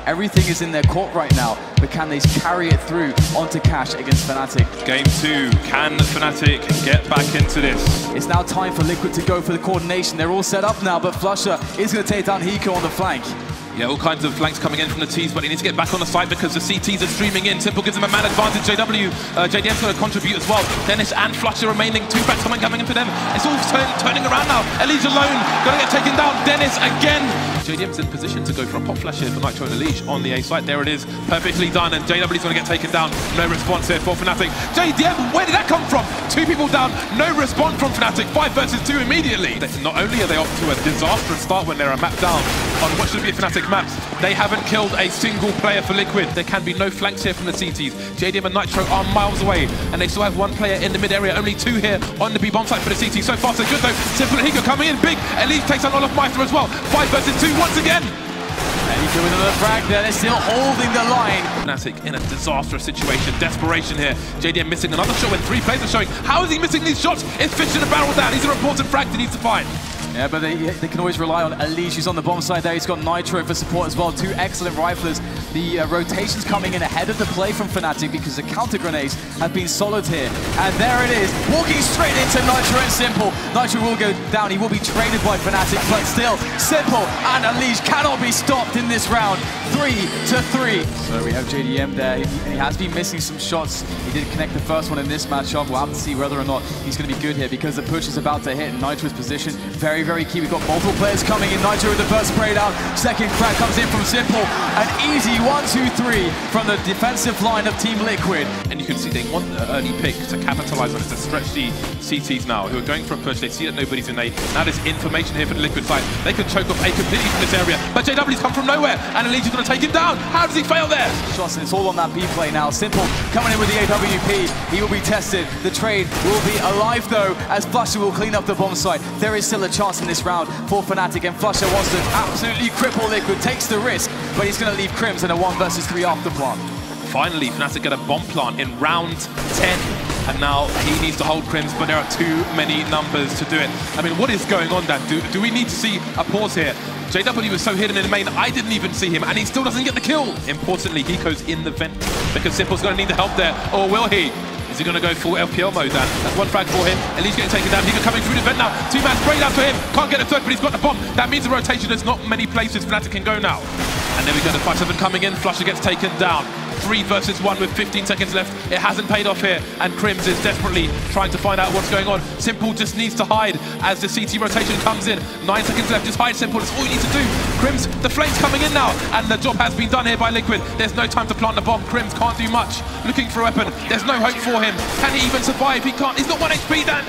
Everything is in their court right now, but can they carry it through onto Cash against Fnatic? Game 2, can Fnatic get back into this? It's now time for Liquid to go for the coordination. They're all set up now, but Flusher is going to take down Hiko on the flank. Yeah, all kinds of flanks coming in from the T's, but he needs to get back on the side because the CTs are streaming in. Simple gives him a man advantage. JDM's going to contribute as well. Dennis and Flusher remaining. 2 backs coming in for them. It's all turning around now. Elige alone, going to get taken down. Dennis again. JDM's in position to go for a pop flash here for Nitro and Elige on the A side. There it is, perfectly done, and JW's going to get taken down. No response here for Fnatic. JDM, where did that come from? 2 people down, no response from Fnatic. 5 versus 2 immediately. Not only are they off to a disastrous start when they're a map down on what should be a Fnatic maps, they haven't killed a single player for Liquid. There can be no flanks here from the CTs. JDM and Nitro are miles away, and they still have 1 player in the mid area. Only 2 here on the B bomb site for the CT. So far, so good though. Simple and Hiko coming in big. Elige takes on Olofmeister as well. 5 versus 2 once again. And Hiko with another frag there. They're still holding the line. Fnatic in a disastrous situation. Desperation here. JDM missing another shot when 3 players are showing. How is he missing these shots? It's fish in a barrel down. These are important frags he needs to find. Yeah, but they can always rely on Elige, who's on the bomb side there. He's got Nitro for support as well. 2 excellent riflers. The rotations coming in ahead of the play from Fnatic because the counter grenades have been solid here. And there it is, walking straight into Nitro and Simple. Nitro will go down. He will be traded by Fnatic, but still, Simple and Elige cannot be stopped in this round. 3-3. So we have JDM there. He has been missing some shots. He did connect the first one in this matchup. We'll have to see whether or not he's going to be good here because the push is about to hit. Nitro's position very key. We've got multiple players coming in. Nitro with the first spray down. Second crack comes in from Simple. An easy 1-2-3 from the defensive line of Team Liquid. And you can see they want the early pick to capitalize on it, to stretch the CTs now, who are going for a push. They see that nobody's in A. Now there's information here for the Liquid side. They could choke off A completely from this area. But JW's come from nowhere, and Elige is going to take him down. How does he fail there? Shots, and it's all on that B play now. Simple coming in with the AWP. He will be tested. The trade will be alive though, as Flusher will clean up the bomb site. There is still a chance in this round for Fnatic, and Flusher wants to absolutely cripple Liquid, takes the risk, but he's going to leave Crims in a 1 versus 3 after plant. Finally, Fnatic get a bomb plant in round 10, and now he needs to hold Crims, but there are too many numbers to do it. I mean, what is going on, Dan? Do we need to see a pause here? JW was so hidden in the main, I didn't even see him, and he still doesn't get the kill. Importantly, Hiko's in the vent, because Simple's going to need the help there, or will he? Is he going to go full LPL mode, Dan? That's 1 frag for him. Elige getting taken down. Hiko coming through the vent now. 2-man spray down for him. Can't get a third, but he's got the bomb. That means the rotation. There's not many places Fnatic can go now. And there we go, the 5-7 coming in. Flusher gets taken down. 3 versus 1 with 15 seconds left. It hasn't paid off here, and Crims is desperately trying to find out what's going on. Simple just needs to hide as the CT rotation comes in. 9 seconds left, just hide, Simple, that's all you need to do. Crims, the flames coming in now, and the job has been done here by Liquid. There's no time to plant the bomb. Crims can't do much. Looking for a weapon, there's no hope for him. Can he even survive? He can't, he's got 1 HP, Dan.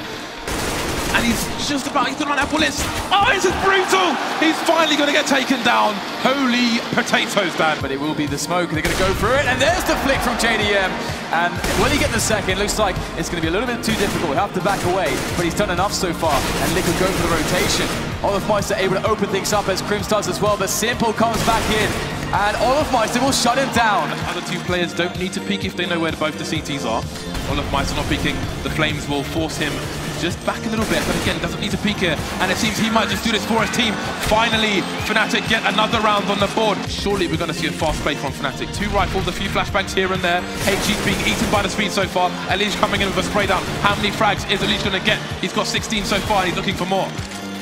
And he's just about, he's gonna run out bullets. Oh, this is brutal! He's finally gonna get taken down. Holy potatoes, Dan. But it will be the smoke, they're gonna go for it, and there's the flick from JDM. And will he get the second? Looks like it's gonna be a little bit too difficult. He'll have to back away, but he's done enough so far. And Liquid go for the rotation. Olofmeister able to open things up as Crims does as well, but Simple comes back in. And Olofmeister will shut him down. The other 2 players don't need to peek if they know where both the CTs are. Olofmeister not peeking. The Flames will force him just back a little bit, but again, doesn't need to peek here. And it seems he might just do this for his team. Finally, Fnatic get another round on the board. Surely we're going to see a fast play from Fnatic. 2 rifles, a few flashbangs here and there. HG's being eaten by the speed so far. Elige coming in with a spray down. How many frags is Elige going to get? He's got 16 so far, and he's looking for more.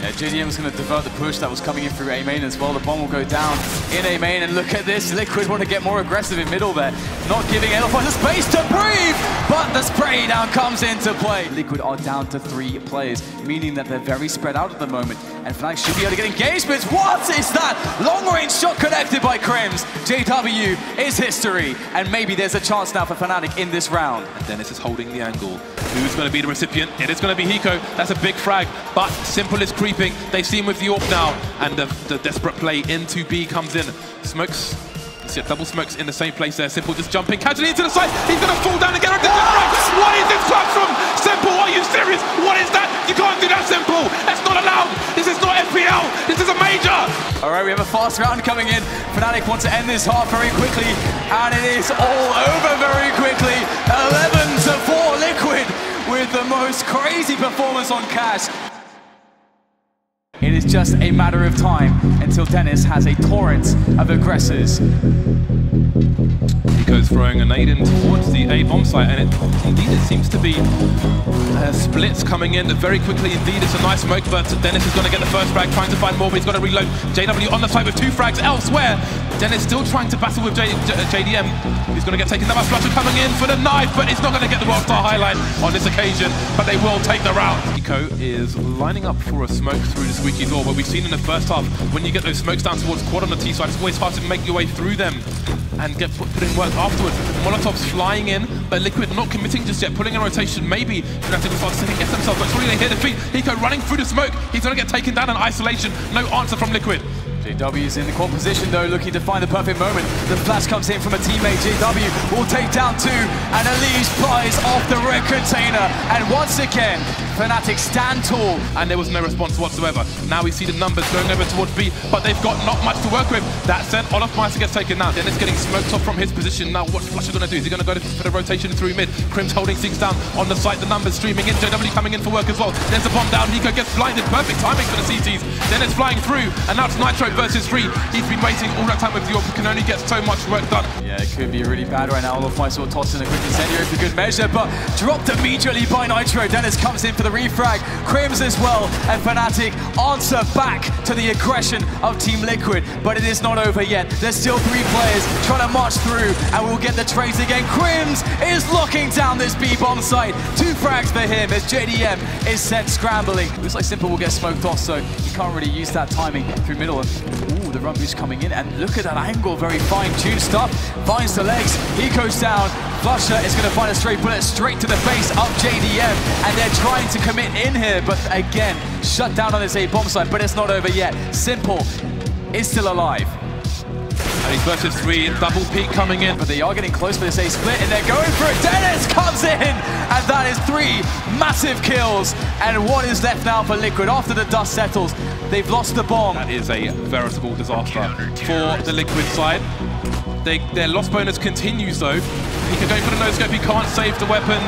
Yeah, JDM is going to divert the push that was coming in through A main as well. The bomb will go down in A main, and look at this. Liquid want to get more aggressive in middle there. Not giving Olofmeister space to breathe, but the spray down comes into play. Liquid are down to 3 players, meaning that they're very spread out at the moment. And Fnatic should be able to get engagements. What is that? Long-range shot connected by Crims. JW is history, and maybe there's a chance now for Fnatic in this round. And Dennis is holding the angle. Who's going to be the recipient? It is going to be Hiko. That's a big frag, but Simple is creeping. They see him with the AWP now, and the desperate play into B comes in. Smokes. You see double smokes in the same place there. Simple just jumping casually into the side. He's going to fall down again. What is this clutch from Simple? Are you serious? What is that? You can't do that, Simple. That's not allowed. This is not FPL. This is a major. All right, we have a fast round coming in. Fnatic want to end this half very quickly, and it is all over very quickly. 11-4 Liquid with the most crazy performance on Cash. It is just a matter of time until Dennis has a torrent of aggressors. Nico's throwing a nade in towards the A bomb site, and indeed it seems to be splits coming in very quickly. Indeed, it's a nice smoke, but Dennis is going to get the first frag, trying to find more, but he's got to reload. JW on the side with 2 frags elsewhere. Dennis still trying to battle with JDM. He's going to get taken down by Flusher coming in for the knife, but he's not going to get the World Star highlight on this occasion, but they will take the round. Nico is lining up for a smoke through the squeaky door, but we've seen in the first half, when you get those smokes down towards quad on the T side, it's always hard to make your way through them and get put in work afterwards. Molotov's flying in, but Liquid not committing just yet, pulling in rotation. Maybe Fnatic will start to second guess themselves, but surely they hear the feet. Nico running through the smoke. He's going to get taken down in isolation. No answer from Liquid. JW is in the quad position though, looking to find the perfect moment. The flash comes in from a teammate. JW will take down 2, and Elise flies off the red container. And once again, Fnatic stand tall. And there was no response whatsoever. Now we see the numbers going over towards B, but they've got not much to work with. That said, Olaf Meister gets taken down. Dennis getting smoked off from his position. Now what's Flusher going to do? Is he going to go for the rotation through mid? Crim's holding Six down on the site. The numbers streaming in. JW coming in for work as well. There's a bomb down. Nico gets blinded. Perfect timing for the CTs. Dennis flying through, and now it's Nitro versus 3. He's been waiting all that time with the AWP, can only get so much work done. Yeah, it could be really bad right now. Olaf Meister will toss in a quick incendiary for good measure, but dropped immediately by Nitro. Dennis comes in for the refrag. Crims as well, and Fnatic answer back to the aggression of Team Liquid, but it is not over yet. There's still 3 players trying to march through, and we'll get the trades again. Crims is locking down this B-bomb site. 2 frags for him as JDM is sent scrambling. Looks like Simple will get smoked off, so he can't really use that timing through middle. Ooh, the run boost coming in, and look at that angle, very fine-tuned stuff. Finds the legs, he goes down. Flusher is going to find a straight bullet straight to the face of JDM, and they're trying to commit in here, but again, shut down on this A bomb site, but it's not over yet. Simple is still alive. And he's versus 3, double peak coming in. But they are getting close for this A split, and they're going for it. Dennis comes in, and that is 3 massive kills. And what is left now for Liquid after the dust settles? They've lost the bomb. That is a veritable disaster for the Liquid side. Their loss bonus continues though. He can go for the no-scope, he can't save the weapon,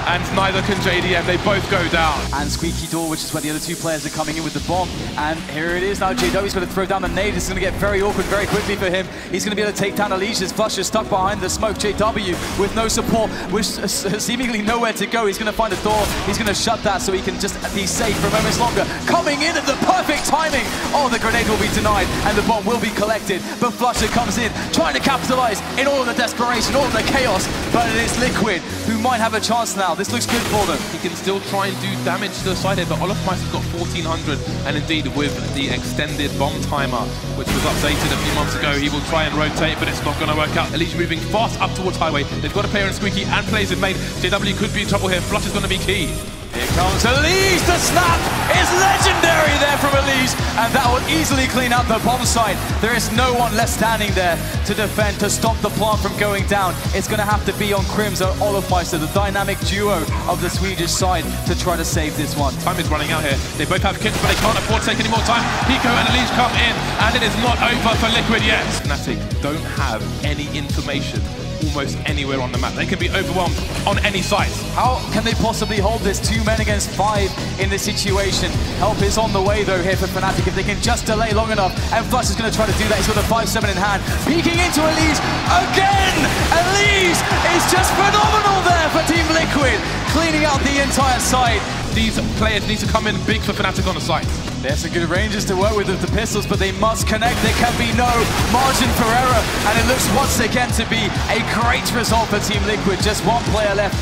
and neither can JDM, they both go down. And Squeaky Door, which is where the other 2 players are coming in with the bomb. And here it is now, JW's going to throw down the nade. It's going to get very awkward very quickly for him. He's going to be able to take down Alicia's. Flusher stuck behind the smoke. JW with no support, with seemingly nowhere to go. He's going to find a door. He's going to shut that so he can just be safe for moments longer. Coming in at the perfect timing. Oh, the grenade will be denied and the bomb will be collected. But Flusher comes in, trying to capitalize in all of the desperation, all of the chaos. But it is Liquid who might have a chance now. This looks good for them. He can still try and do damage to the side here, but Olaf Meister's got 1400, and indeed with the extended bomb timer, which was updated a few months ago, he will try and rotate, but it's not going to work out. Elise moving fast up towards Highway. They've got a player in Squeaky and players in main. JW could be in trouble here. Flush is going to be key. Here comes Elise. The snap is legendary there from Elise, and that will easily clean out the bomb site. There is no one left standing there to defend, to stop the plant from going down. It's going to have to be on Crims or Olaf Meister, the dynamic duo of the Swedish side, to try to save this one. Time is running out here. They both have kits, but they can't afford to take any more time. Nico and Elise come in, and it is not over for Liquid yet. Fnatic don't have any information almost anywhere on the map. They can be overwhelmed on any site. How can they possibly hold this? 2 men against 5 in this situation. Help is on the way though here for Fnatic if they can just delay long enough. And Flush is going to try to do that. He's got a 5-7 in hand. Peeking into Elise again! Elise is just phenomenal there for Team Liquid, cleaning out the entire side. These players need to come in big for Fnatic on the site. There's some good ranges to work with the pistols, but they must connect. There can be no margin for error, and it looks once again to be a great result for Team Liquid. Just 1 player left.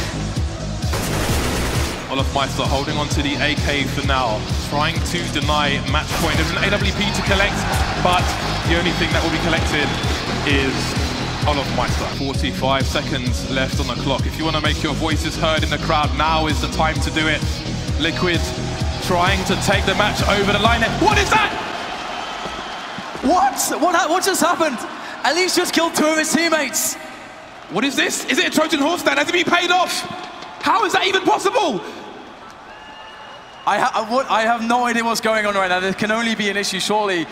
Olaf Meister holding on to the AK for now, trying to deny match point. There's an AWP to collect, but the only thing that will be collected is Olaf Meister. 45 seconds left on the clock. If you want to make your voices heard in the crowd, now is the time to do it. Liquid trying to take the match over the line. What is that? What just happened? Elise just killed 2 of his teammates. What is this? Is it a Trojan horse stand? Has it been paid off? How is that even possible? I have no idea what's going on right now. There can only be an issue, surely.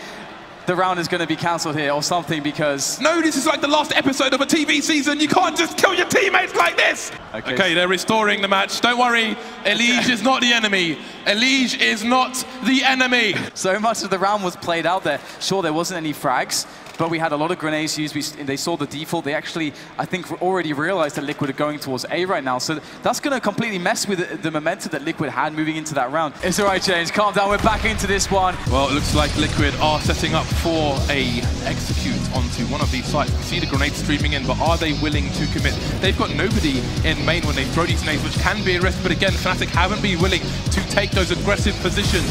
the round is going to be cancelled here or something, because... No, this is like the last episode of a TV season. You can't just kill your teammates like this. Okay, they're restoring the match. Don't worry, Elige is not the enemy. Elige is not the enemy. So much of the round was played out there. Sure, there wasn't any frags, but we had a lot of grenades used. They saw the default. They actually, I think, already realized that Liquid are going towards A right now. So that's going to completely mess with the momentum that Liquid had moving into that round. It's all right, James. Calm down. We're back into this one. Well, it looks like Liquid are setting up for a execute onto one of these sites. We see the grenades streaming in, but are they willing to commit? They've got nobody in main when they throw these grenades, which can be a risk. But again, Fnatic haven't been willing to take those aggressive positions.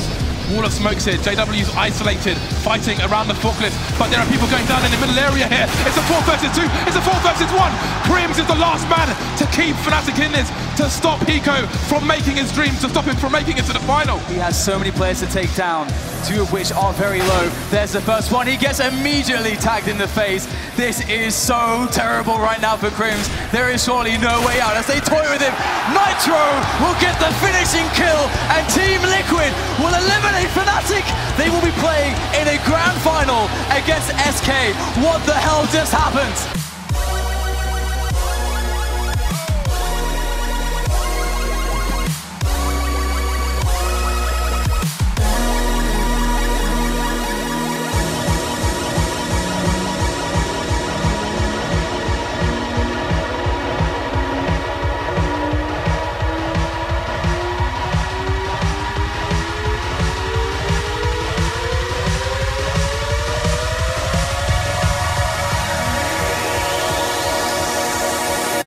Wall of smokes here. JW's isolated, fighting around the forklift, but there are people going down in the middle area here. It's a 4 versus 2. It's a 4 versus 1. Crims is the last man to keep Fnatic in this, to stop Hiko from making his dream, to stop him from making it to the final. He has so many players to take down, 2 of which are very low. There's the first one. He gets immediately tagged in the face. This is so terrible right now for Crims. There is surely no way out as they toy with him. Nitro will get the finishing kill, and Team Liquid will eliminate Fnatic. They will be playing in a grand final against SK. What the hell just happened?